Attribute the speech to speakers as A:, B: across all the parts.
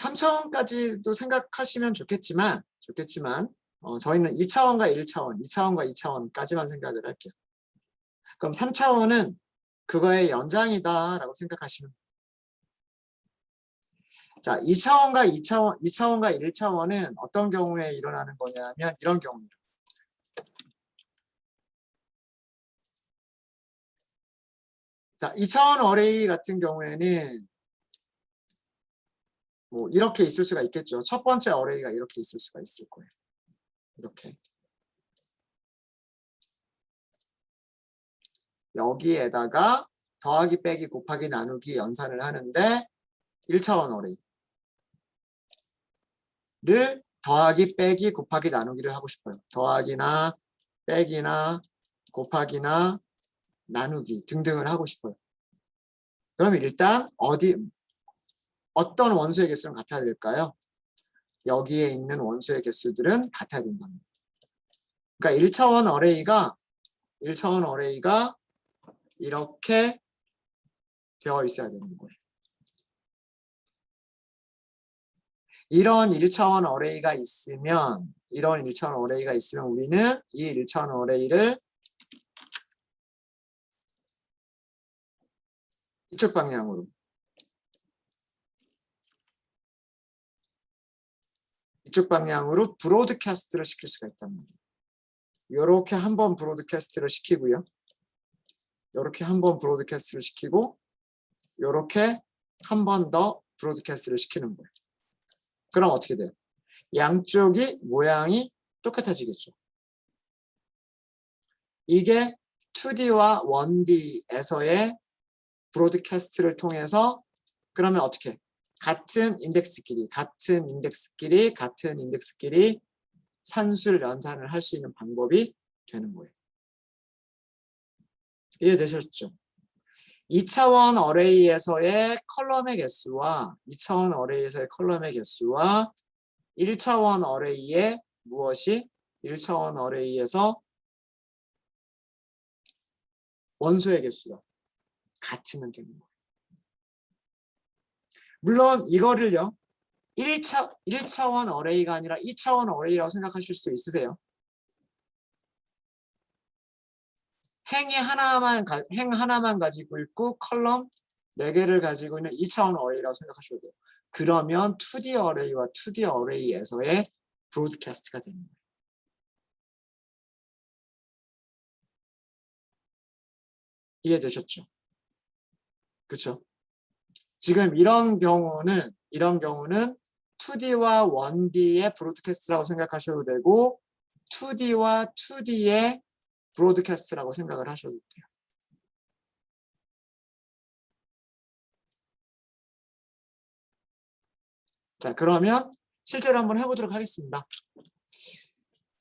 A: 3차원까지도 생각하시면 좋겠지만 저희는 2차원과 1차원, 2차원과 2차원까지만 생각을 할게요. 그럼 3차원은 그거의 연장이다라고 생각하시면. 자, 2차원과 1차원은 어떤 경우에 일어나는 거냐면 이런 경우입니다. 자, 2차원 어레이 같은 경우에는 뭐 이렇게 있을 수가 있겠죠. 첫 번째 어레이가 이렇게 있을 수가 있을 거예요. 이렇게. 여기에다가 더하기 빼기 곱하기 나누기 연산을 하는데 1차원 어레이를 더하기 빼기 곱하기 나누기를 하고 싶어요. 더하기나 빼기나 곱하기나 나누기 등등을 하고 싶어요. 그러면 일단 어떤 원수의 개수는 같아야 될까요? 여기에 있는 원수의 개수들은 같아야 된답니다. 그러니까 1차원 어레이가 이렇게 되어 있어야 되는 거예요. 이런 1차원 어레이가 있으면 우리는 이 1차원 어레이를 이쪽 방향으로 브로드캐스트를 시킬 수가 있단 말이에요. 이렇게 한번 브로드캐스트를 시키고요. 이렇게 한번 브로드캐스트를 시키고 이렇게 한 번 더 브로드캐스트를 시키는 거예요. 그럼 어떻게 돼요? 양쪽이 모양이 똑같아지겠죠. 이게 2D와 1D에서의 브로드캐스트를 통해서 그러면 어떻게? 같은 인덱스끼리 산술 연산을 할 수 있는 방법이 되는 거예요. 이해되셨죠? 2차원 어레이에서의 컬럼의 개수와 1차원 어레이의 무엇이? 1차원 어레이에서 원소의 개수가 같으면 되는 거예요. 물론 이거를요. 1차원 어레이가 아니라 2차원 어레이라고 생각하실 수도 있으세요. 행 하나만 가지고 있고 컬럼 4개를 가지고 있는 2차원 어레이라고 생각하셔도 돼요. 그러면 2D 어레이와 2D 어레이에서의 브로드캐스트가 되는 거예요. 이해되셨죠? 그렇죠? 지금 이런 경우는 2D와 1D의 브로드캐스트라고 생각하셔도 되고 2D와 2D의 브로드캐스트라고 생각을 하셔도 돼요. 자, 그러면 실제로 한번 해보도록 하겠습니다.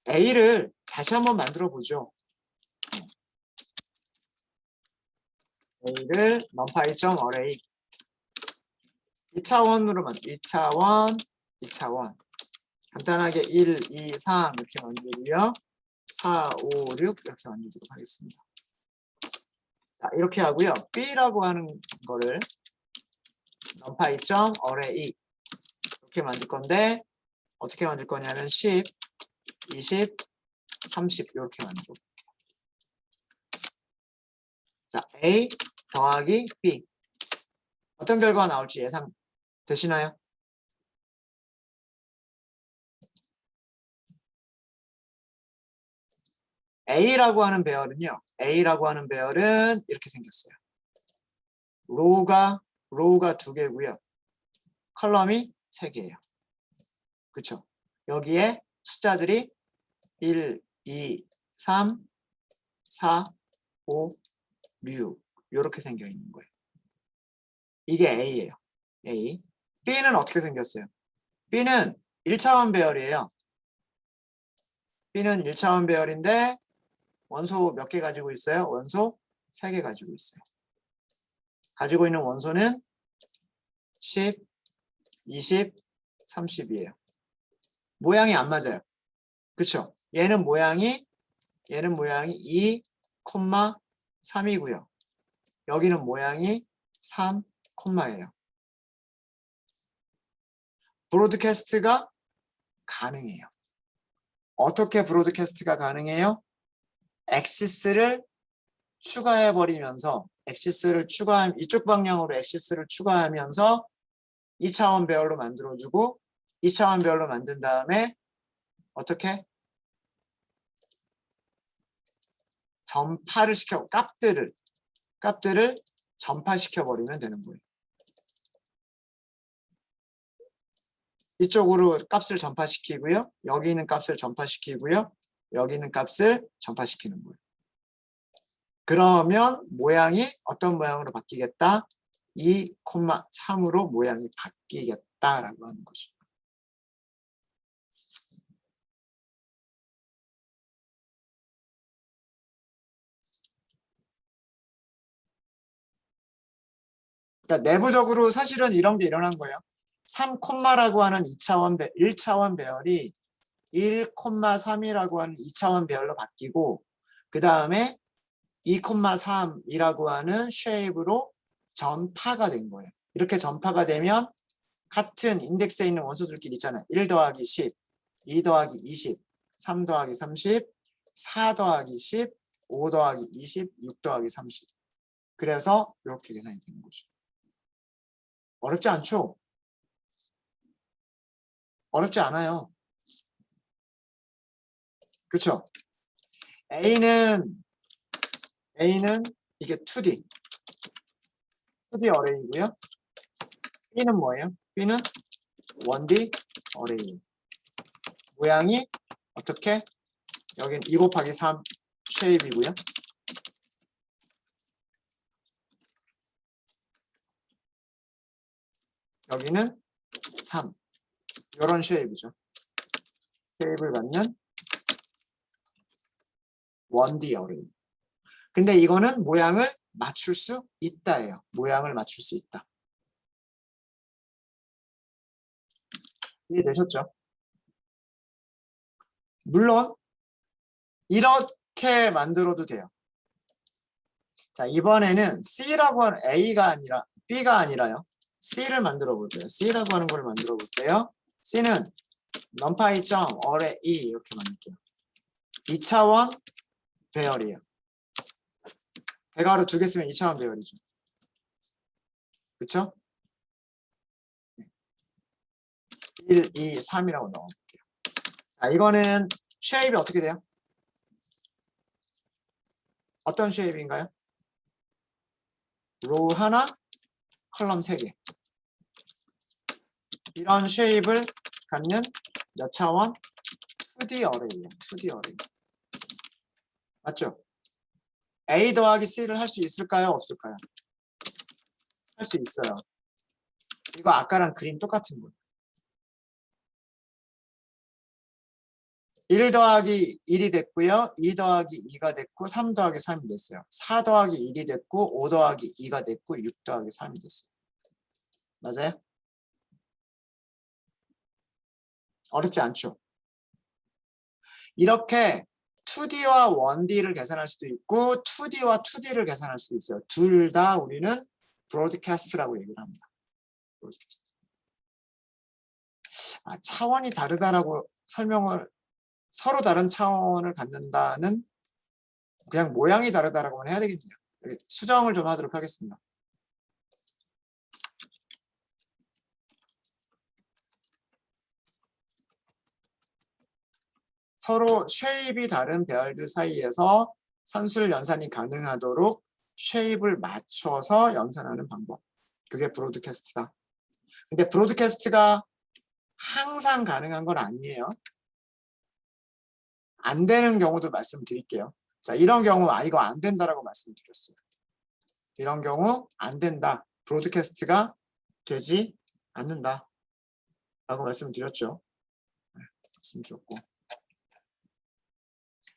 A: A를 다시 한번 만들어 보죠. A를 numpy.array 2차원으로 2차원 간단하게 1, 2, 3 이렇게 만들고요. 4, 5, 6 이렇게 만들도록 하겠습니다. 자, 이렇게 하고요. B라고 하는 거를 numpy.array 이렇게 만들 건데 어떻게 만들 거냐면 10, 20, 30 이렇게 만들어 볼게요. 자, A 더하기 B 어떤 결과가 나올지 예상되시나요? A라고 하는 배열은 이렇게 생겼어요. 로우가 2개고요. 컬럼이 3개예요. 그렇죠? 여기에 숫자들이 1, 2, 3, 4, 5, 6 이렇게 생겨 있는 거예요. 이게 A예요. A. B는 어떻게 생겼어요? B는 1차원 배열이에요. B는 1차원 배열인데 원소 몇 개 가지고 있어요? 원소 3개 가지고 있어요. 가지고 있는 원소는 10, 20, 30이에요. 모양이 안 맞아요. 그쵸? 얘는 모양이 2, 3이고요. 여기는 모양이 3, 예요. 브로드캐스트가 가능해요. 어떻게 브로드캐스트가 가능해요? 엑시스를 추가해 버리면서 이쪽 방향으로 엑시스를 추가하면서 2차원 배열로 만들어주고 2차원 배열로 만든 다음에 어떻게? 전파를 시켜 값들을 전파시켜 버리면 되는 거예요. 이쪽으로 값을 전파시키고요. 여기 있는 값을 전파시키고요. 여기 있는 값을 전파시키는 거예요. 그러면 모양이 어떤 모양으로 바뀌겠다? 2,3으로 모양이 바뀌겠다라고 하는 거죠. 그러니까 내부적으로 사실은 이런 게 일어난 거예요. 3,라고 하는 1차원 배열이 1,3이라고 하는 2차원 배열로 바뀌고 그 다음에 2,3이라고 하는 쉐입으로 전파가 된 거예요. 이렇게 전파가 되면 같은 인덱스에 있는 원소들끼리 있잖아요. 1 더하기 10, 2 더하기 20, 3 더하기 30, 4 더하기 10, 5 더하기 20, 6 더하기 30. 그래서 이렇게 계산이 되는 거죠. 어렵지 않죠? 어렵지 않아요. 그렇죠? A는 이게 2D 어레이고요. B는 뭐예요? B는 1D 어레이. 모양이 어떻게? 여기는 2 곱하기 3 쉐입이고요. 여기는 3. 이런 쉐입이죠. 쉐입을 갖는 1D 어레이. 근데 이거는 모양을 맞출 수 있다예요. 모양을 맞출 수 있다. 이해되셨죠? 물론 이렇게 만들어도 돼요. 자, 이번에는 C라고 하는 A가 아니라 B가 아니라요. C를 만들어 볼게요. C라고 하는 걸 만들어 볼게요. C는 numpy.array 이렇게 만들게요. 2차원 배열이에요. 대괄호 2개 쓰면 2차원 배열이죠. 그쵸? 1, 2, 3이라고 넣어볼게요. 자, 이거는 쉐입이 어떻게 돼요? 어떤 쉐입인가요? 로우 하나, 컬럼 3개. 이런 쉐입을 갖는 몇 차원? 2D 어레이예요. 2D 어레이. 맞죠? A 더하기 C를 할 수 있을까요? 없을까요? 할 수 있어요. 이거 아까랑 그림 똑같은 거예요. 1 더하기 1이 됐고요. 2 더하기 2가 됐고 3 더하기 3이 됐어요. 4 더하기 1이 됐고 5 더하기 2가 됐고 6 더하기 3이 됐어요. 맞아요? 어렵지 않죠? 이렇게 2D와 1D를 계산할 수도 있고 2D와 2D를 계산할 수도 있어요. 둘 다 우리는 브로드캐스트라고 얘기를 합니다. 브로드캐스트. 차원이 다르다라고 설명을 서로 다른 차원을 갖는다는 그냥 모양이 다르다라고만 해야 되겠네요. 수정을 좀 하도록 하겠습니다. 서로 쉐입이 다른 배열들 사이에서 산술 연산이 가능하도록 쉐입을 맞춰서 연산하는 방법. 그게 브로드캐스트다. 근데 브로드캐스트가 항상 가능한 건 아니에요. 안 되는 경우도 말씀드릴게요. 자, 이런 경우 이거 안 된다라고 말씀드렸어요. 이런 경우 안 된다. 브로드캐스트가 되지 않는다. 라고 말씀드렸죠. 네, 말씀드렸고.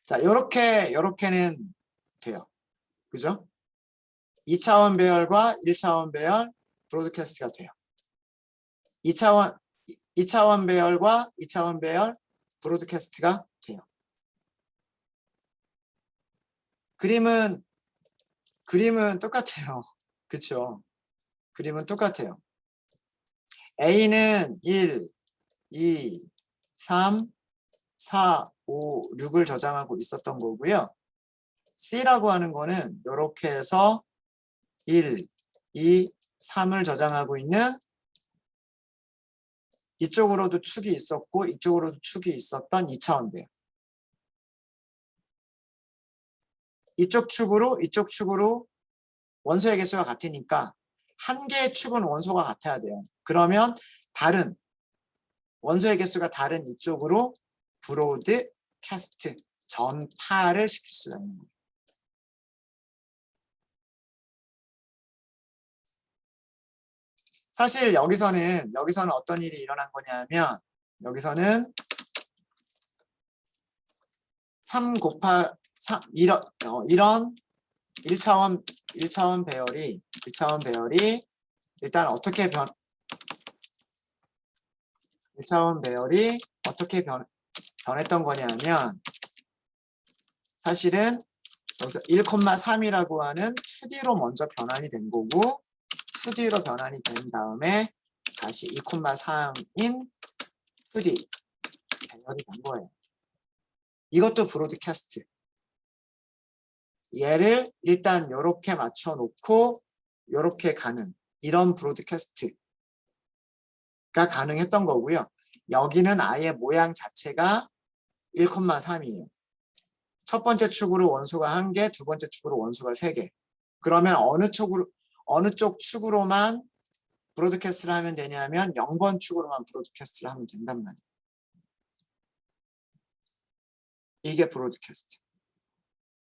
A: 자, 요렇게는 돼요. 그죠? 2차원 배열과 1차원 배열 브로드캐스트가 돼요. 2차원 배열과 2차원 배열 브로드캐스트가 돼요. 그림은 똑같아요. 그쵸? 그림은 똑같아요. A는 1, 2, 3, 4, 5, 6을 저장하고 있었던 거고요. C라고 하는 거는 이렇게 해서 1, 2, 3을 저장하고 있는 이쪽으로도 축이 있었고 이쪽으로도 축이 있었던 2차원 배열. 이쪽 축으로 원소의 개수가 같으니까 한 개의 축은 원소가 같아야 돼요. 그러면 다른 원소의 개수가 다른 이쪽으로 브로드캐스트 전파를 시킬 수가 있는 거예요. 사실 여기서는 어떤 일이 일어난 거냐면 여기서는 3 곱하 3 이런 1차원 배열이 일단 어떻게 1차원 배열이 어떻게 변했던 거냐면 사실은 여기서 1,3이라고 하는 2D로 먼저 변환이 된 거고 2D로 변환이 된 다음에 다시 2,3인 2D 배열이 된 거예요. 이것도 브로드캐스트. 얘를 일단 이렇게 맞춰놓고 이렇게 가는 이런 브로드캐스트가 가능했던 거고요. 여기는 아예 모양 자체가 1,3이에요. 첫 번째 축으로 원소가 1개, 두 번째 축으로 원소가 3개. 그러면 어느 쪽 축으로만 브로드캐스트를 하면 되냐면 0번 축으로만 브로드캐스트를 하면 된단 말이에요. 이게 브로드캐스트.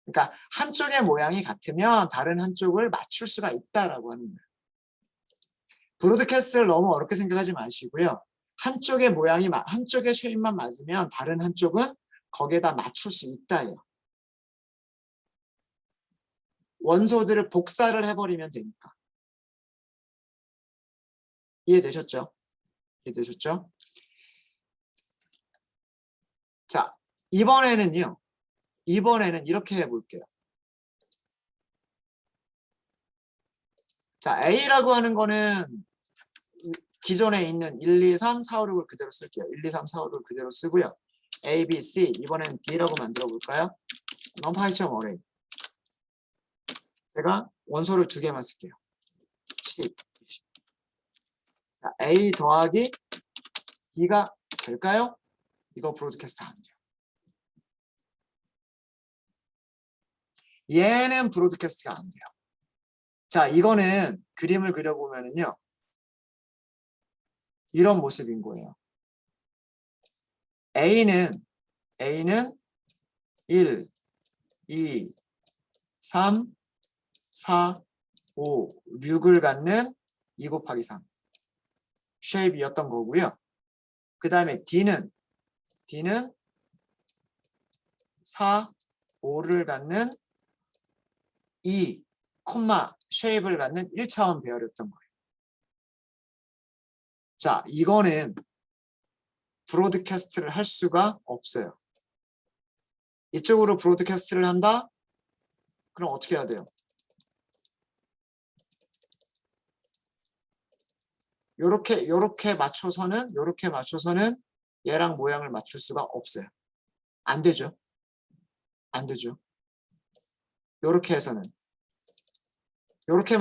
A: 그러니까 한쪽의 모양이 같으면 다른 한쪽을 맞출 수가 있다라고 하는 거예요. 브로드캐스트를 너무 어렵게 생각하지 마시고요. 한쪽의 쉐입만 맞으면 다른 한쪽은 거기에다 맞출 수 있다예요. 원소들을 복사를 해버리면 되니까. 이해되셨죠? 자, 이번에는 이렇게 해볼게요. 자, A라고 하는 거는 기존에 있는 1, 2, 3, 4, 5, 6을 그대로 쓸게요. 1, 2, 3, 4, 5, 6을 그대로 쓰고요. A, B, C 이번엔 D라고 만들어 볼까요? non-파이점 어레이. 제가 원소를 2개만 쓸게요. 10, 20. 자, A 더하기 D가 될까요? 이거 브로드캐스트 안 돼요. 얘는 브로드캐스트가 안 돼요. 자, 이거는 그림을 그려보면은요. 이런 모습인 거예요. A는 1, 2, 3, 4, 5, 6을 갖는 2 곱하기 3 쉐입이었던 거고요. 그 다음에 D는 4, 5를 갖는 2, 쉐입을 갖는 1차원 배열이었던 거예요. 자, 이거는 브로드캐스트를 할 수가 없어요. 이쪽으로 브로드캐스트를 한다? 그럼 어떻게 해야 돼요? 요렇게 맞춰서는 얘랑 모양을 맞출 수가 없어요. 안 되죠. 요렇게 해서는 요렇게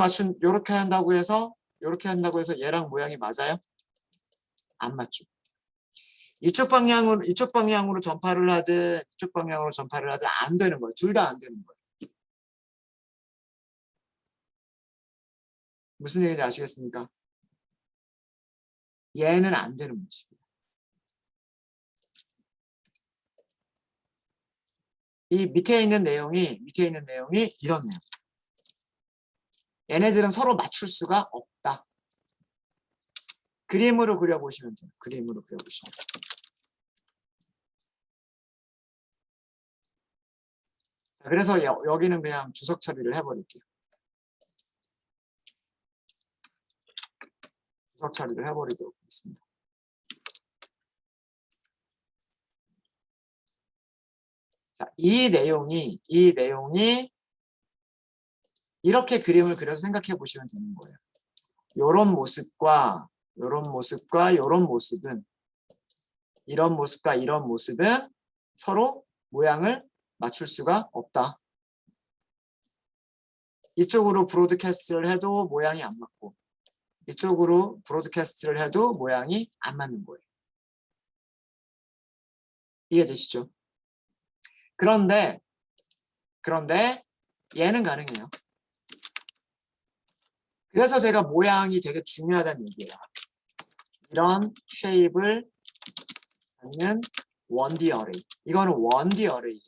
A: 한다고 해서 얘랑 모양이 맞아요? 안 맞죠. 이쪽 방향으로 전파를 하든 이쪽 방향으로 전파를 하든 안 되는 거예요. 둘 다 안 되는 거예요. 무슨 얘기인지 아시겠습니까? 얘는 안 되는 모습이에요. 이 밑에 있는 내용이 이런 내용. 얘네들은 서로 맞출 수가 없다. 그림으로 그려보시면 돼요. 자, 그래서 여기는 그냥 주석 처리를 해버릴게요. 주석 처리를 해버리도록 하겠습니다. 자, 이 내용이 이렇게 그림을 그려서 생각해 보시면 되는 거예요. 요런 모습과 요런 모습은 이런 모습과 이런 모습은 서로 모양을 맞출 수가 없다. 이쪽으로 브로드캐스트를 해도 모양이 안 맞고 이쪽으로 브로드캐스트를 해도 모양이 안 맞는 거예요. 이해되시죠? 그런데 얘는 가능해요. 그래서 제가 모양이 되게 중요하다는 얘기예요. 이런 쉐입을 갖는 1D 어레이. 이거는 1D 어레이예요.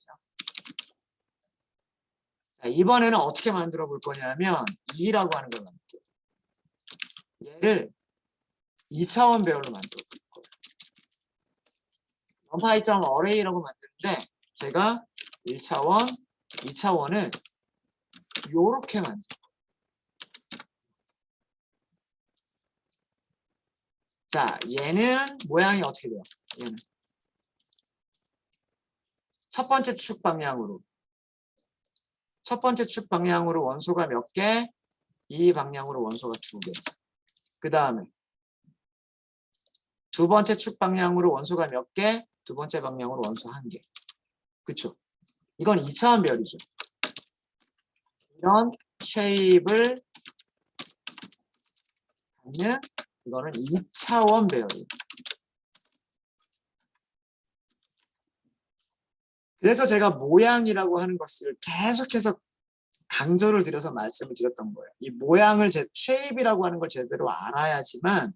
A: 자, 이번에는 어떻게 만들어 볼 거냐면 2라고 하는 걸 만들게요. 얘를 2차원 배열로 만들어 볼 거예요. numpy.array라고 만드는데 제가 1차원, 2차원을 요렇게 만들어요. 자, 얘는 모양이 어떻게 돼요? 얘는 첫 번째 축 방향으로 원소가 몇 개? 이 방향으로 원소가 2개. 그 다음에 두 번째 축 방향으로 원소가 몇 개? 두 번째 방향으로 원소 1개. 그쵸? 이건 2차원 배열이죠. 이런 쉐입을 갖는 이거는 2차원 배열이에요. 그래서 제가 모양이라고 하는 것을 계속해서 강조를 드려서 말씀을 드렸던 거예요. 이 모양을 쉐입이라고 하는 걸 제대로 알아야지만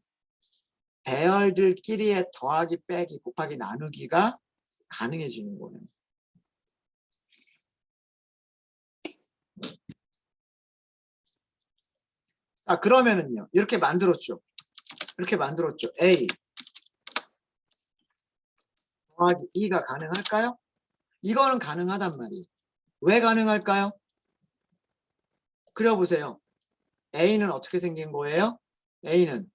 A: 배열들끼리의 더하기, 빼기, 곱하기, 나누기가 가능해지는 거예요. 자, 그러면은요. 이렇게 만들었죠. A 더하기 2가 가능할까요? 이거는 가능하단 말이에요. 왜 가능할까요? 그려보세요. A는 어떻게 생긴 거예요? A는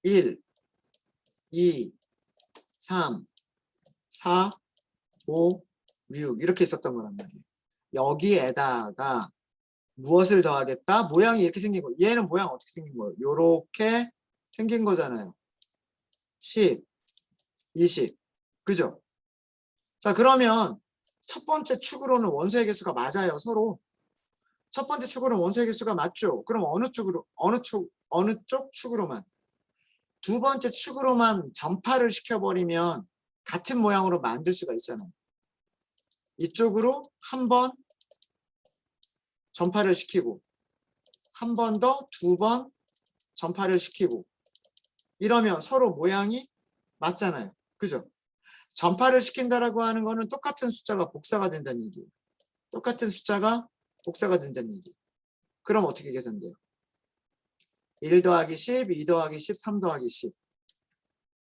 A: 1, 2, 3, 4, 5, 6 이렇게 있었던 거란 말이에요. 여기에다가 무엇을 더하겠다? 모양이 이렇게 생긴 거예요. 얘는 모양 어떻게 생긴 거예요? 이렇게 생긴 거잖아요. 10, 20. 그죠? 자, 그러면 첫 번째 축으로는 원소의 개수가 맞아요. 서로. 첫 번째 축으로는 원소의 개수가 맞죠. 그럼 어느 쪽 축으로만? 두 번째 축으로만 전파를 시켜버리면 같은 모양으로 만들 수가 있잖아요. 이쪽으로 한 번 전파를 시키고 한 번 더 두 번 전파를 시키고 이러면 서로 모양이 맞잖아요. 그죠? 전파를 시킨다라고 하는 거는 똑같은 숫자가 복사가 된다는 얘기예요. 똑같은 숫자가 복사가 된다는 얘기예요. 그럼 어떻게 계산돼요? 1 더하기 10, 2 더하기 10, 3 더하기 10,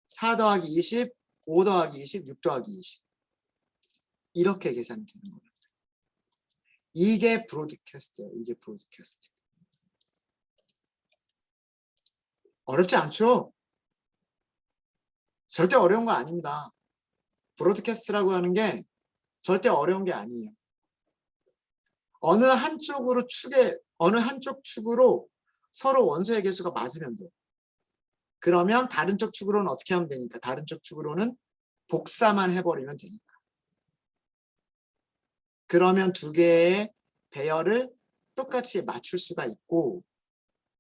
A: 4 더하기 20, 5 더하기 20, 6 더하기 20 이렇게 계산이 되는 거예요. 이게 브로드캐스트예요. 이게 브로드캐스트. 어렵지 않죠? 절대 어려운 거 아닙니다. 브로드캐스트라고 하는 게 절대 어려운 게 아니에요. 어느 한쪽 축으로 서로 원소의 개수가 맞으면 돼요. 그러면 다른 쪽 축으로는 어떻게 하면 되니까? 다른 쪽 축으로는 복사만 해버리면 되니까. 그러면 두 개의 배열을 똑같이 맞출 수가 있고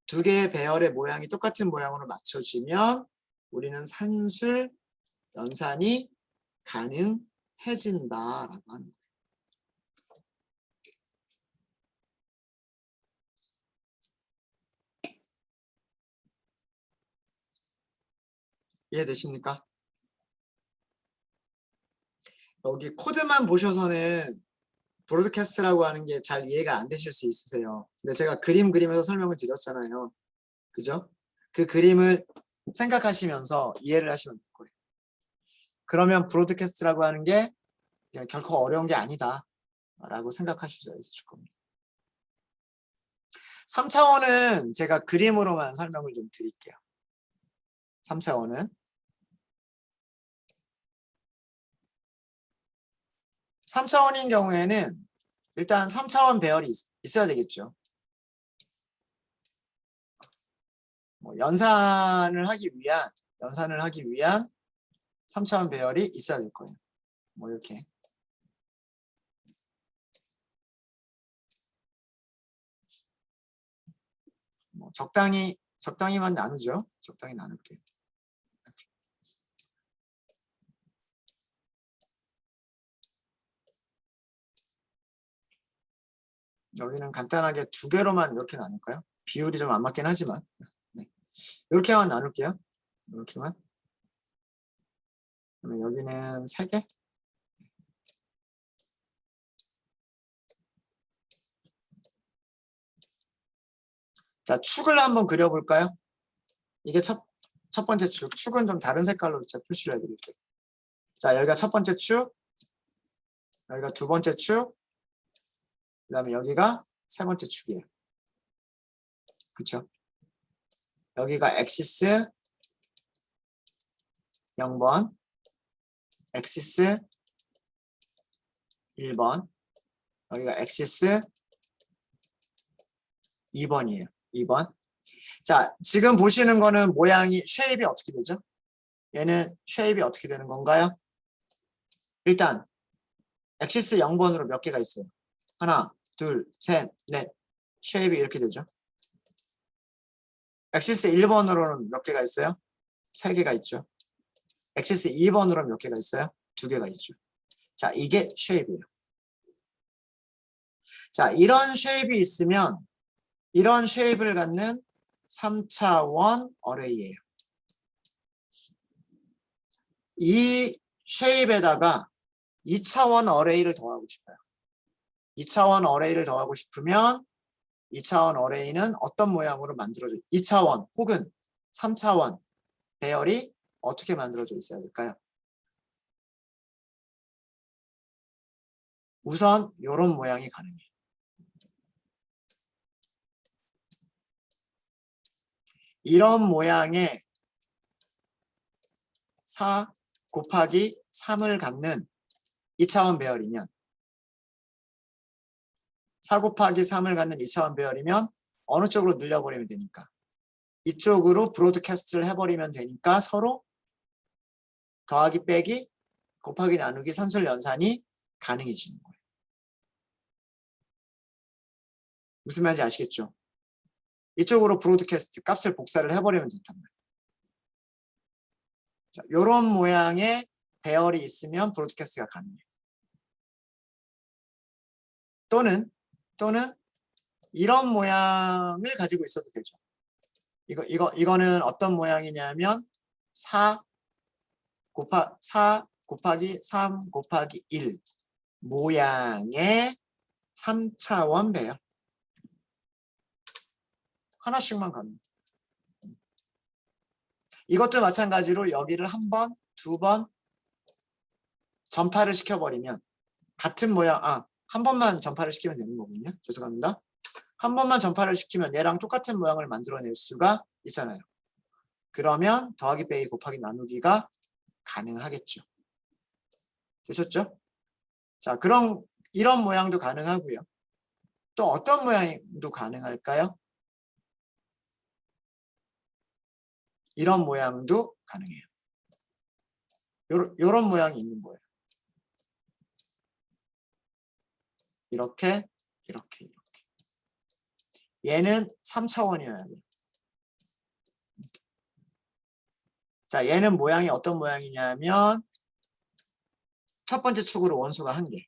A: 두 개의 배열의 모양이 똑같은 모양으로 맞춰지면 우리는 산술 연산이 가능해진다라고 하는 거예요. 이해되십니까? 여기 코드만 보셔서는 브로드캐스트라고 하는 게 잘 이해가 안 되실 수 있으세요. 근데 제가 그림 그리면서 설명을 드렸잖아요. 그죠? 그 그림을 생각하시면서 이해를 하시면 될 거예요. 그러면 브로드캐스트라고 하는 게 결코 어려운 게 아니다 라고 생각하실 수 있으실 겁니다. 3차원은 제가 그림으로만 설명을 좀 드릴게요. 3차원은 3차원인 경우에는 일단 3차원 배열이 있어야 되겠죠. 뭐 연산을 하기 위한 연산을 하기 위한 3차원 배열이 있어야 될 거예요. 뭐 이렇게. 뭐 적당히만 나누죠. 적당히 나눌게요. 여기는 간단하게 두 개로만 이렇게 나눌까요? 비율이 좀 안 맞긴 하지만. 네. 이렇게만 나눌게요. 이렇게만. 그러면 여기는 3개. 자, 축을 한번 그려볼까요? 이게 첫 번째 축. 축은 좀 다른 색깔로 제가 표시를 해드릴게요. 자, 여기가 첫 번째 축. 여기가 두 번째 축. 그 다음에 여기가 세 번째 축이에요. 그쵸? 여기가 엑시스 0번, 엑시스 1번, 여기가 엑시스 2번이에요. 2번. 자, 지금 보시는 거는 모양이 쉐입이 어떻게 되죠? 얘는 쉐입이 어떻게 되는 건가요? 일단 엑시스 0번으로 몇 개가 있어요? 하나, 둘, 셋, 넷. 쉐입이 이렇게 되죠. 엑시스 1번으로는 몇 개가 있어요? 3개가 있죠. 엑시스 2번으로는 몇 개가 있어요? 2개가 있죠. 자, 이게 쉐입이에요. 자, 이런 쉐입이 있으면 이런 쉐입을 갖는 3차원 어레이예요. 이 쉐입에다가 2차원 어레이를 더하고 싶어요. 2차원 어레이를 더하고 싶으면 2차원 어레이는 어떤 모양으로 만들어져 2차원 혹은 3차원 배열이 어떻게 만들어져 있어야 될까요? 우선 이런 모양이 가능해요. 이런 모양의 4 곱하기 3을 갖는 2차원 배열이면 4 곱하기 3을 갖는 2차원 배열이면 어느 쪽으로 늘려버리면 되니까 이쪽으로 브로드캐스트를 해버리면 되니까 서로 더하기 빼기 곱하기 나누기 산술 연산이 가능해지는 거예요. 무슨 말인지 아시겠죠? 이쪽으로 브로드캐스트 값을 복사를 해버리면 된단 말이에요. 자, 이런 모양의 배열이 있으면 브로드캐스트가 가능해요. 또는 이런 모양을 가지고 있어도 되죠. 이거는 어떤 모양이냐면 4 곱하기 3 곱하기 1 모양의 3차원 배열. 하나씩만 가면. 이것도 마찬가지로 여기를 한 번, 두 번 전파를 시켜버리면 같은 모양, 한 번만 전파를 시키면 되는 거군요. 죄송합니다. 한 번만 전파를 시키면 얘랑 똑같은 모양을 만들어낼 수가 있잖아요. 그러면 더하기 빼기 곱하기 나누기가 가능하겠죠. 되셨죠? 자, 그럼 이런 모양도 가능하고요. 또 어떤 모양도 가능할까요? 이런 모양도 가능해요. 요런 모양이 있는 거예요. 이렇게. 얘는 3차원이어야 돼요. 자, 얘는 모양이 어떤 모양이냐면 첫 번째 축으로 원소가 1개,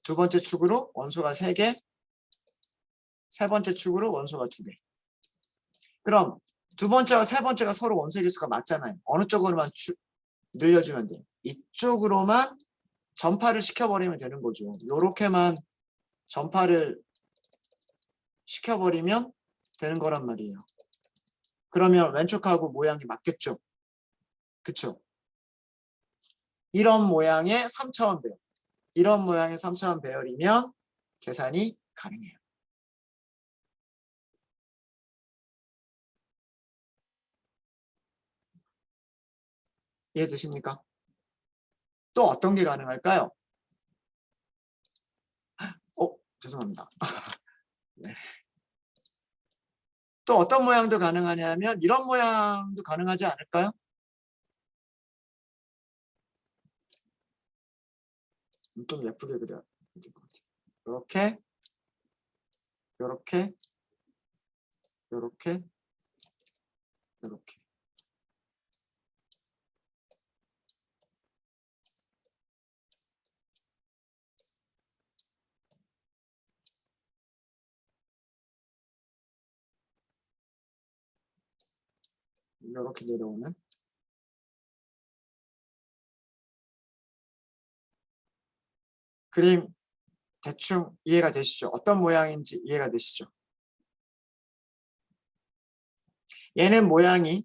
A: 두 번째 축으로 원소가 3개, 세 번째 축으로 원소가 2개. 그럼 두 번째와 세 번째가 서로 원소의 개수가 맞잖아요. 어느 쪽으로만 늘려주면 돼요. 이쪽으로만 전파를 시켜버리면 되는 거죠. 요렇게만 전파를 시켜버리면 되는 거란 말이에요. 그러면 왼쪽하고 모양이 맞겠죠? 그쵸? 이런 모양의 3차원 배열. 이런 모양의 3차원 배열이면 계산이 가능해요. 이해되십니까? 또 어떤 게 가능할까요? 죄송합니다. 네. 또 어떤 모양도 가능하냐면 이런 모양도 가능하지 않을까요? 좀 예쁘게 그려야 될 것 같아요. 이렇게, 이렇게, 이렇게, 이렇게. 이렇게 내려오는. 그림 대충 이해가 되시죠? 어떤 모양인지 이해가 되시죠? 얘는 모양이요.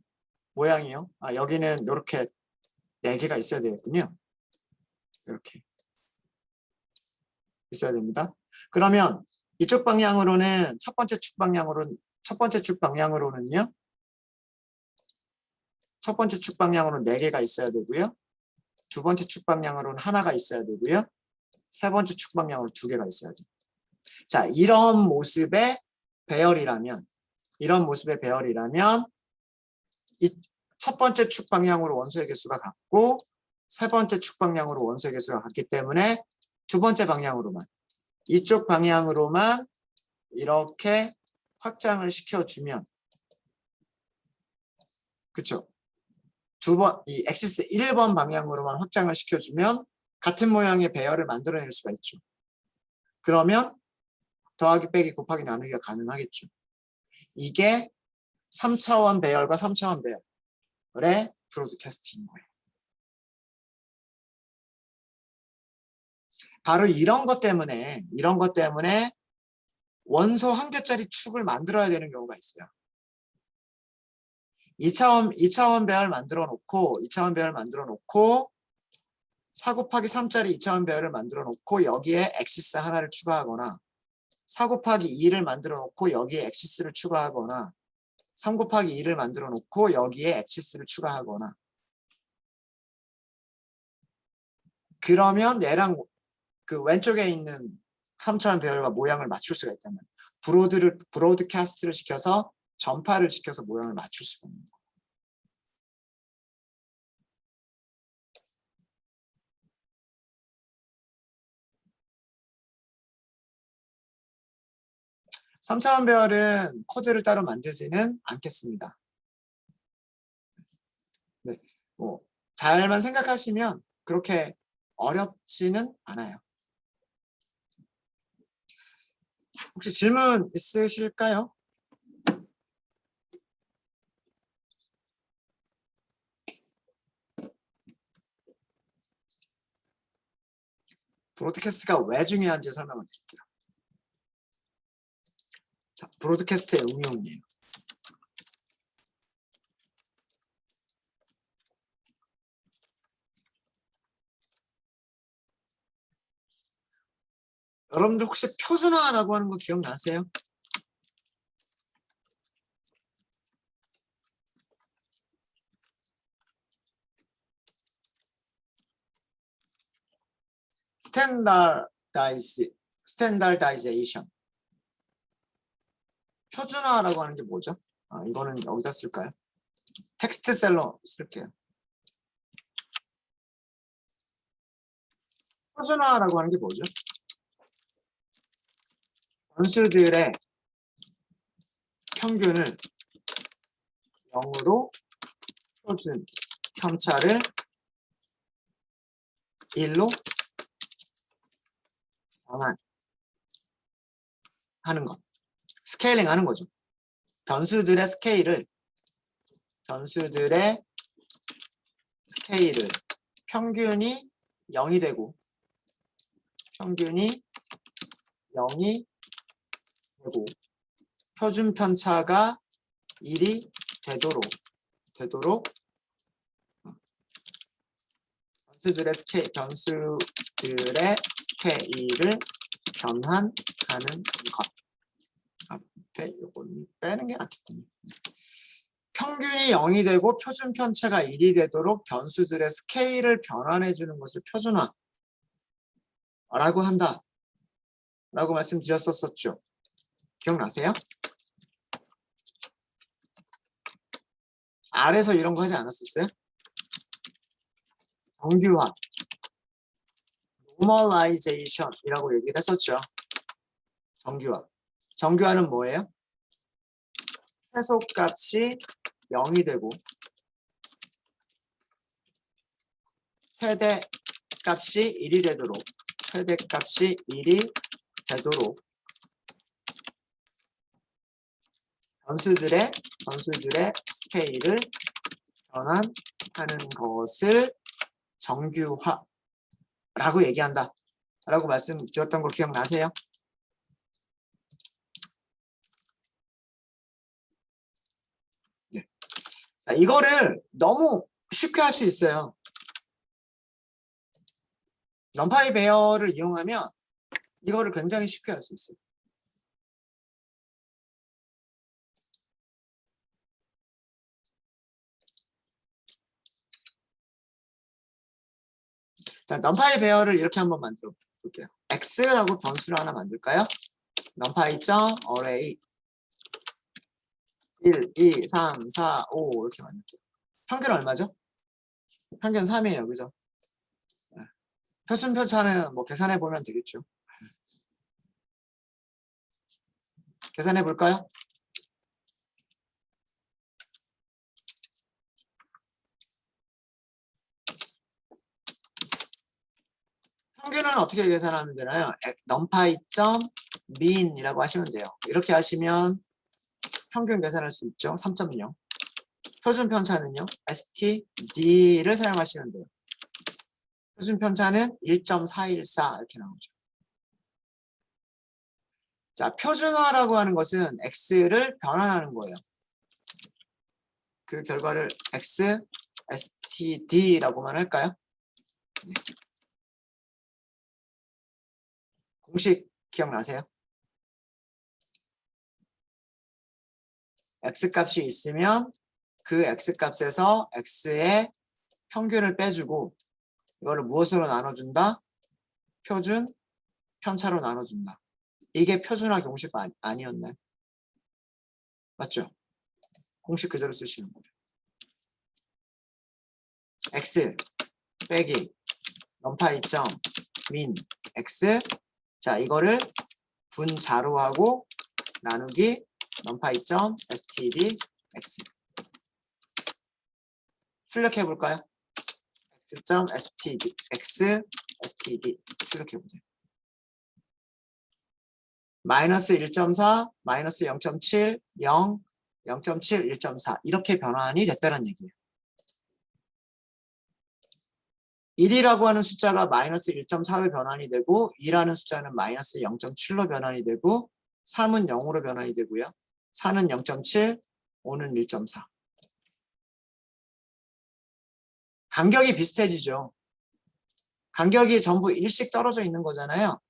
A: 여기는 이렇게 4개가 있어야 되겠군요. 이렇게 있어야 됩니다. 그러면 이쪽 방향으로는 첫 번째 축 방향으로는요. 첫 번째 축 방향으로는 4개가 있어야 되고요. 두 번째 축 방향으로는 하나가 있어야 되고요. 세 번째 축 방향으로 2개가 있어야 돼요. 자, 이런 모습의 배열이라면 이 첫 번째 축 방향으로 원소의 개수가 같고 세 번째 축 방향으로 원소의 개수가 같기 때문에 두 번째 방향으로만 이쪽 방향으로만 이렇게 확장을 시켜주면 그쵸? 이 엑시스 1번 방향으로만 확장을 시켜주면 같은 모양의 배열을 만들어낼 수가 있죠. 그러면 더하기 빼기 곱하기 나누기가 가능하겠죠. 이게 3차원 배열과 3차원 배열의 브로드캐스트인 거예요. 바로 이런 것 때문에 원소 한 개짜리 축을 만들어야 되는 경우가 있어요. 2차원 배열 만들어 놓고 4 곱하기 3짜리 2차원 배열을 만들어 놓고 여기에 엑시스 하나를 추가하거나 4 곱하기 2를 만들어 놓고 여기에 엑시스를 추가하거나 3 곱하기 2를 만들어 놓고 여기에 엑시스를 추가하거나 그러면 얘랑 그 왼쪽에 있는 3차원 배열과 모양을 맞출 수가 있다면 브로드캐스트를 시켜서 전파를 시켜서 모양을 맞출 수가 있는 거예요. 3차원 배열은 코드를 따로 만들지는 않겠습니다. 네, 잘만 생각하시면 그렇게 어렵지는 않아요. 혹시 질문 있으실까요? 브로드캐스트가 왜 중요한지 설명을 드릴게요. 자, 브로드캐스트의 응용이에요. 여러분들 혹시 표준화라고 하는 거 기억나세요? 스탠다다이제이션. 표준화라고 하는 게 뭐죠? 이거는 여기다 쓸까요? 텍스트셀러 쓸게요. 표준화라고 하는 게 뭐죠? 변수들의 평균을 0으로 표준 편차를 1로 변환하는 것. 스케일링 하는 거죠. 변수들의 스케일을 평균이 0이 되고 표준 편차가 1이 되도록 변수들의 스케일을 변환하는 것. 앞에 이건 빼는 게 낫겠군요. 평균이 0이 되고 표준 편차가 1이 되도록 변수들의 스케일을 변환해 주는 것을 표준화라고 한다. 라고 말씀드렸었죠. 기억나세요? 아래서 이런 거 하지 않았었어요? 정규화, normalization이라고 얘기를 했었죠. 정규화. 정규화는 뭐예요? 최소값이 0이 되고 최대값이 1이 되도록 최대값이 1이 되도록 변수들의 스케일을 변환하는 것을 정규화라고 얘기한다. 라고 말씀드렸던 거 기억나세요? 네. 자, 이거를 너무 쉽게 할 수 있어요. 넘파이 배열을 이용하면 이거를 굉장히 쉽게 할 수 있어요. 자, 넘파이 배열을 이렇게 한번 만들어 볼게요. x라고 변수를 하나 만들까요? numpy.array 1, 2, 3, 4, 5 이렇게 만들게요. 평균 얼마죠? 평균 3이에요. 그죠? 네. 표준 편차는 뭐 계산해 보면 되겠죠. 계산해 볼까요? 평균은 어떻게 계산하면 되나요? numpy.mean이라고 하시면 돼요. 이렇게 하시면 평균 계산할 수 있죠. 3.0. 표준 편차는요. std를 사용하시면 돼요. 표준 편차는 1.414 이렇게 나오죠. 자, 표준화라고 하는 것은 x를 변환하는 거예요. 그 결과를 x, std라고만 할까요? 네. 공식 기억나세요? x값이 있으면 그 x값에서 x의 평균을 빼주고 이거를 무엇으로 나눠준다? 표준 편차로 나눠준다. 이게 표준화 공식 아니었나요? 맞죠? 공식 그대로 쓰시는 거예요. x 빼기 넘파이 점 민 x. 자, 이거를 분자로하고 나누기 넘파이 점 std x. 출력해 볼까요? x 점 std x std 출력해 보세요. 마이너스 1.4, 마이너스 0.7, 0, 0.7, 1.4 이렇게 변환이 됐다는 얘기예요. 1이라고 하는 숫자가 마이너스 1.4로 변환이 되고 2라는 숫자는 마이너스 0.7로 변환이 되고 3은 0으로 변환이 되고요. 4는 0.7, 5는 1.4. 간격이 비슷해지죠. 간격이 전부 1씩 떨어져 있는 거잖아요.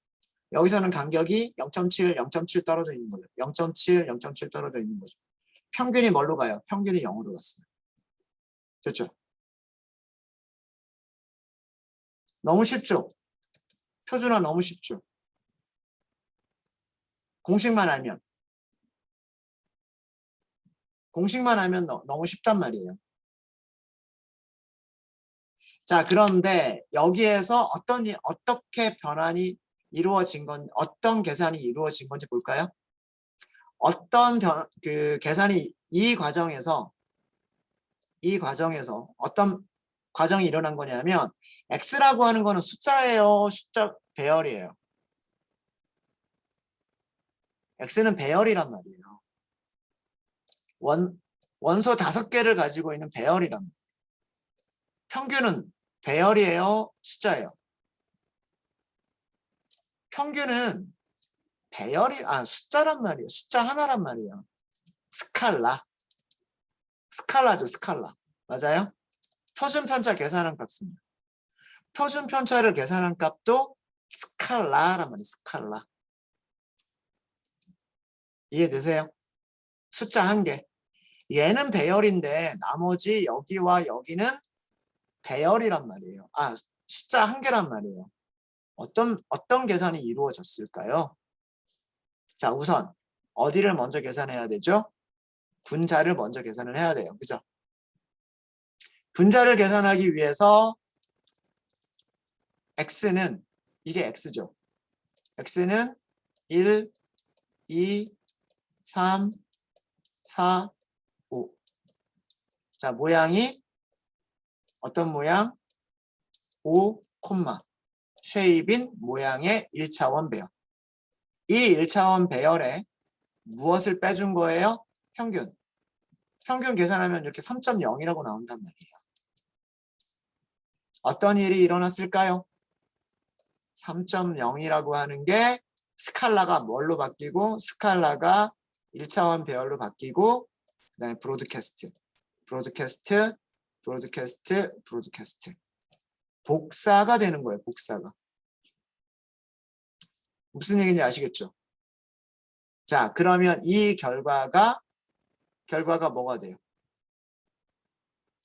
A: 여기서는 간격이 0.7, 0.7 떨어져 있는 거죠. 0.7, 0.7 떨어져 있는 거죠. 평균이 뭘로 가요? 평균이 0으로 갔어요. 됐죠? 너무 쉽죠? 표준화 너무 쉽죠? 공식만 알면. 공식만 알면 너무 쉽단 말이에요. 자, 그런데 여기에서 어떻게 변환이 이루어진 어떤 계산이 이루어진 건지 볼까요? 어떤 계산이 이 과정에서 어떤 과정이 일어난 거냐면 x라고 하는 거는 숫자예요, 숫자 배열이에요. x는 배열이란 말이에요. 원소 5개를 가지고 있는 배열이란 말이에요. 평균은 배열이에요, 숫자예요. 평균은 숫자란 말이에요. 숫자 하나란 말이에요. 스칼라죠, 스칼라. 맞아요? 표준 편차 계산한 값입니다. 표준 편차를 계산한 값도 스칼라란 말이에요. 스칼라. 이해되세요? 숫자 한 개. 얘는 배열인데 나머지 여기와 여기는 배열이란 말이에요. 숫자 한 개란 말이에요. 어떤 계산이 이루어졌을까요? 자, 우선 어디를 먼저 계산해야 되죠? 분자를 먼저 계산을 해야 돼요. 그죠? 분자를 계산하기 위해서 x는 이게 x죠. x는 1, 2, 3, 4, 5. 자, 모양이 어떤 모양? 5, 쉐입인 모양의 1차원 배열. 이 1차원 배열에 무엇을 빼준 거예요? 평균. 평균 계산하면 이렇게 3.0이라고 나온단 말이에요. 어떤 일이 일어났을까요? 3.0이라고 하는 게 스칼라가 뭘로 바뀌고 스칼라가 1차원 배열로 바뀌고 그다음에 브로드캐스트 복사가 되는 거예요. 복사가. 무슨 얘기인지 아시겠죠? 자, 그러면 이 결과가 뭐가 돼요?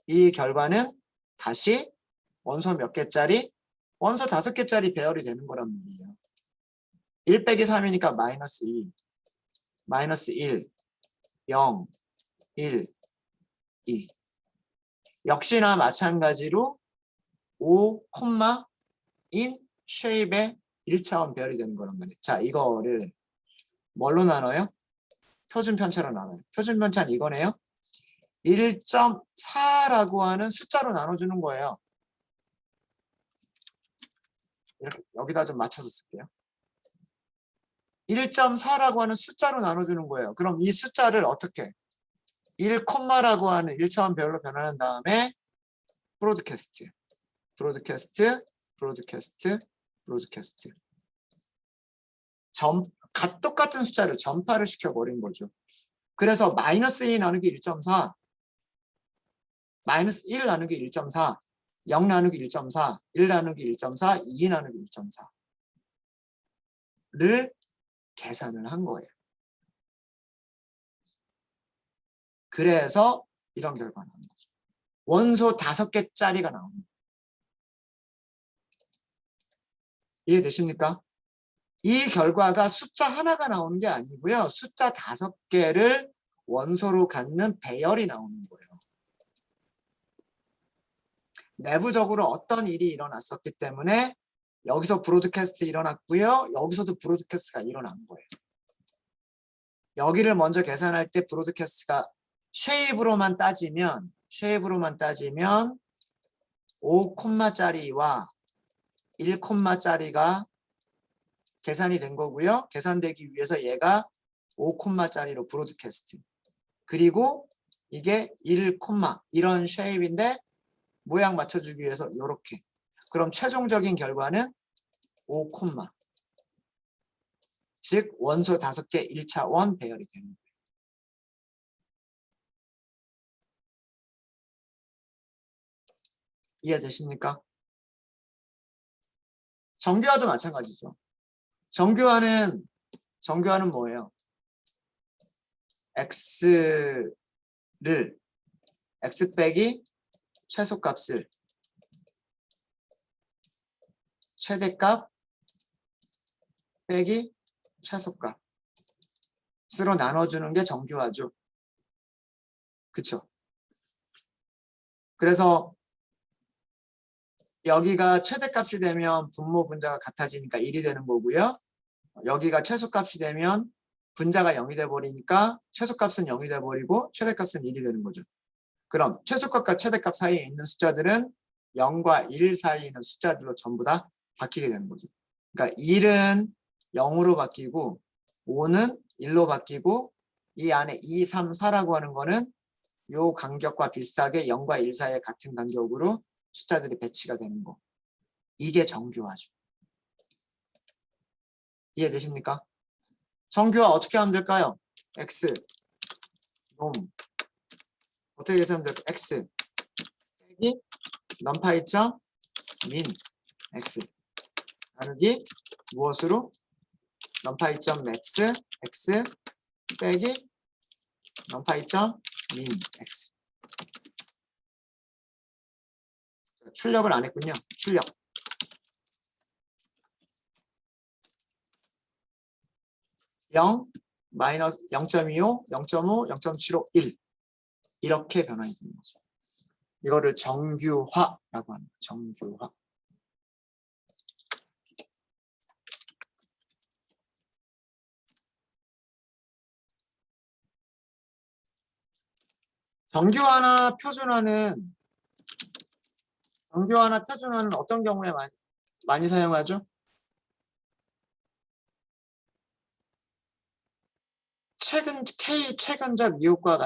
A: 이 결과는 다시 원소 몇 개짜리? 원소 5개짜리 배열이 되는 거란 말이에요. 1 빼기 3이니까 마이너스 2, 마이너스 1, 0, 1, 2. 역시나 마찬가지로 5, 인 쉐입의 1차원 배열이 되는 거란 말이에요. 자, 이거를 뭘로 나눠요? 표준 편차로 나눠요. 표준 편차는 이거네요. 1.4라고 하는 숫자로 나눠주는 거예요. 이렇게 여기다 좀 맞춰서 쓸게요. 1.4라고 하는 숫자로 나눠주는 거예요. 그럼 이 숫자를 어떻게 1, 라고 하는 1차원 배열로 변환한 다음에 브로드캐스트 똑같은 숫자를 전파를 시켜버린 거죠. 그래서 마이너스 1 나누기 1.4, 마이너스 1 나누기 1.4, 0 나누기 1.4, 1 나누기 1.4, 2 나누기 1.4를 계산을 한 거예요. 그래서 이런 결과가 나온 거죠. 원소 5개짜리가 나옵니다. 이해되십니까? 이 결과가 숫자 하나가 나오는 게 아니고요. 숫자 5개를 원소로 갖는 배열이 나오는 거예요. 내부적으로 어떤 일이 일어났었기 때문에 여기서 브로드캐스트 일어났고요. 여기서도 브로드캐스트가 일어난 거예요. 여기를 먼저 계산할 때 브로드캐스트가 쉐입으로만 따지면 5,짜리와 1,짜리가 계산이 된 거고요. 계산되기 위해서 얘가 5,짜리로 브로드캐스트. 그리고 이게 1, 이런 쉐입인데 모양 맞춰주기 위해서 이렇게. 그럼 최종적인 결과는 5, 즉 원소 5개 1차원 배열이 되는 거예요. 이해되십니까? 정규화도 마찬가지죠. 정규화는 뭐예요? x 빼기 최소값을 최대값 빼기 최소값으로 나눠주는 게 정규화죠. 그쵸? 그래서 여기가 최대값이 되면 분모 분자가 같아지니까 1이 되는 거고요. 여기가 최소값이 되면 분자가 0이 돼버리니까 최소값은 0이 돼버리고 최대값은 1이 되는 거죠. 그럼 최소값과 최대값 사이에 있는 숫자들은 0과 1 사이에 있는 숫자들로 전부 다 바뀌게 되는 거죠. 그러니까 1은 0으로 바뀌고 5는 1로 바뀌고 이 안에 2, 3, 4라고 하는 거는 이 간격과 비슷하게 0과 1 사이에 같은 간격으로 숫자들이 배치가 되는 거. 이게 정규화죠. 이해되십니까? 정규화 어떻게 하면 될까요? x 어떻게 계산하면 될까요? x 빼기 넘파이점 민 x 나누기 무엇으로? 넘파이점 x 빼기 넘파이점 민 x. 출력을 안 했군요. 출력. 0, 마이너스 0.25, 0.5, 0.75, 1 이렇게 변환이 되는 거죠. 이거를 정규화라고 합니다. 정규화. 정규화나 표준화는 어떤 경우에 많이 사용하죠? K 최근접 이웃과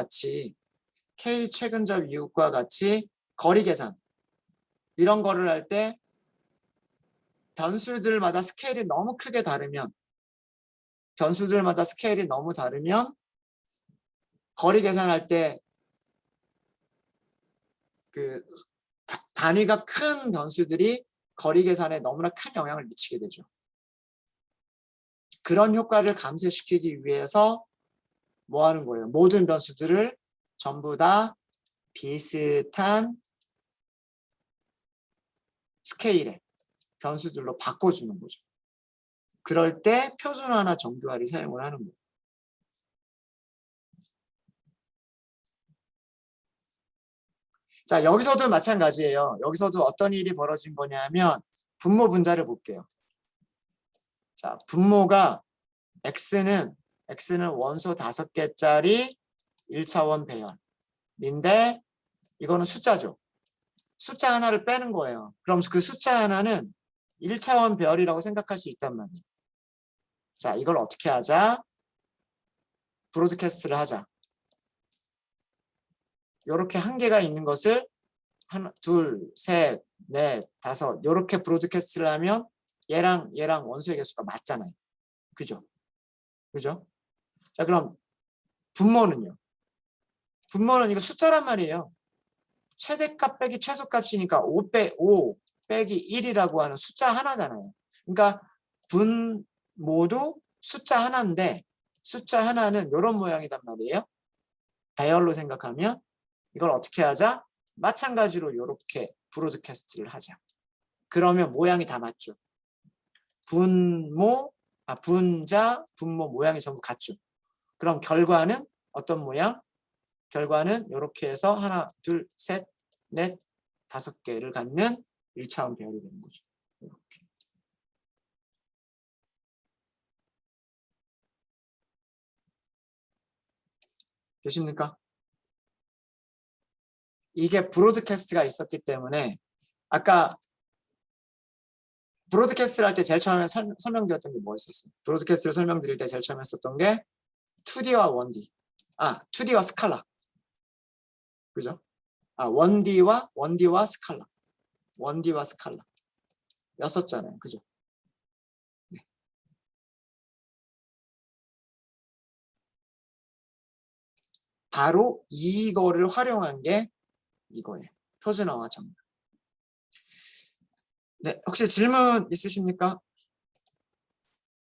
A: 같이 거리 계산 이런 거를 할 때 변수들마다 스케일이 너무 다르면 거리 계산할 때 그 단위가 큰 변수들이 거리 계산에 너무나 큰 영향을 미치게 되죠. 그런 효과를 감소시키기 위해서 뭐 하는 거예요? 모든 변수들을 전부 다 비슷한 스케일의 변수들로 바꿔주는 거죠. 그럴 때 표준화나 정규화를 사용을 하는 거예요. 자, 여기서도 마찬가지예요. 여기서도 어떤 일이 벌어진 거냐면 분모 분자를 볼게요. 자, 분모가 x는 원소 5개짜리 1차원 배열인데 이거는 숫자죠. 숫자 하나를 빼는 거예요. 그럼 그 숫자 하나는 1차원 배열이라고 생각할 수 있단 말이에요. 자, 이걸 어떻게 하자? 브로드캐스트를 하자. 이렇게 한 개가 있는 것을 하나, 둘, 셋, 넷, 다섯 이렇게 브로드캐스트를 하면 얘랑 원소의 개수가 맞잖아요. 그죠? 자, 그럼 분모는요? 분모는 이거 숫자란 말이에요. 최대값 빼기 최소값이니까 5 빼기 1이라고 하는 숫자 하나잖아요. 그러니까 분모도 숫자 하나인데 숫자 하나는 이런 모양이단 말이에요. 배열로 생각하면 이걸 어떻게 하자? 마찬가지로 이렇게 브로드캐스트를 하자. 그러면 모양이 다 맞죠. 분자, 분모 모양이 전부 같죠. 그럼 결과는 어떤 모양? 결과는 이렇게 해서 하나, 둘, 셋, 넷, 5개를 갖는 1차원 배열이 되는 거죠. 이렇게. 되십니까? 이게 브로드캐스트가 있었기 때문에 아까 브로드캐스트를 할 때 제일 처음에 설명드렸던 게 뭐였었어요? 브로드캐스트를 설명드릴 때 제일 처음에 했었던 게 2D와 1D. 2D와 스칼라. 그죠? 1D와 스칼라. 1D와 스칼라. 였었잖아요. 그죠? 네. 바로 이거를 활용한 게 이거예요. 표준화와 정렬. 네, 혹시 질문 있으십니까?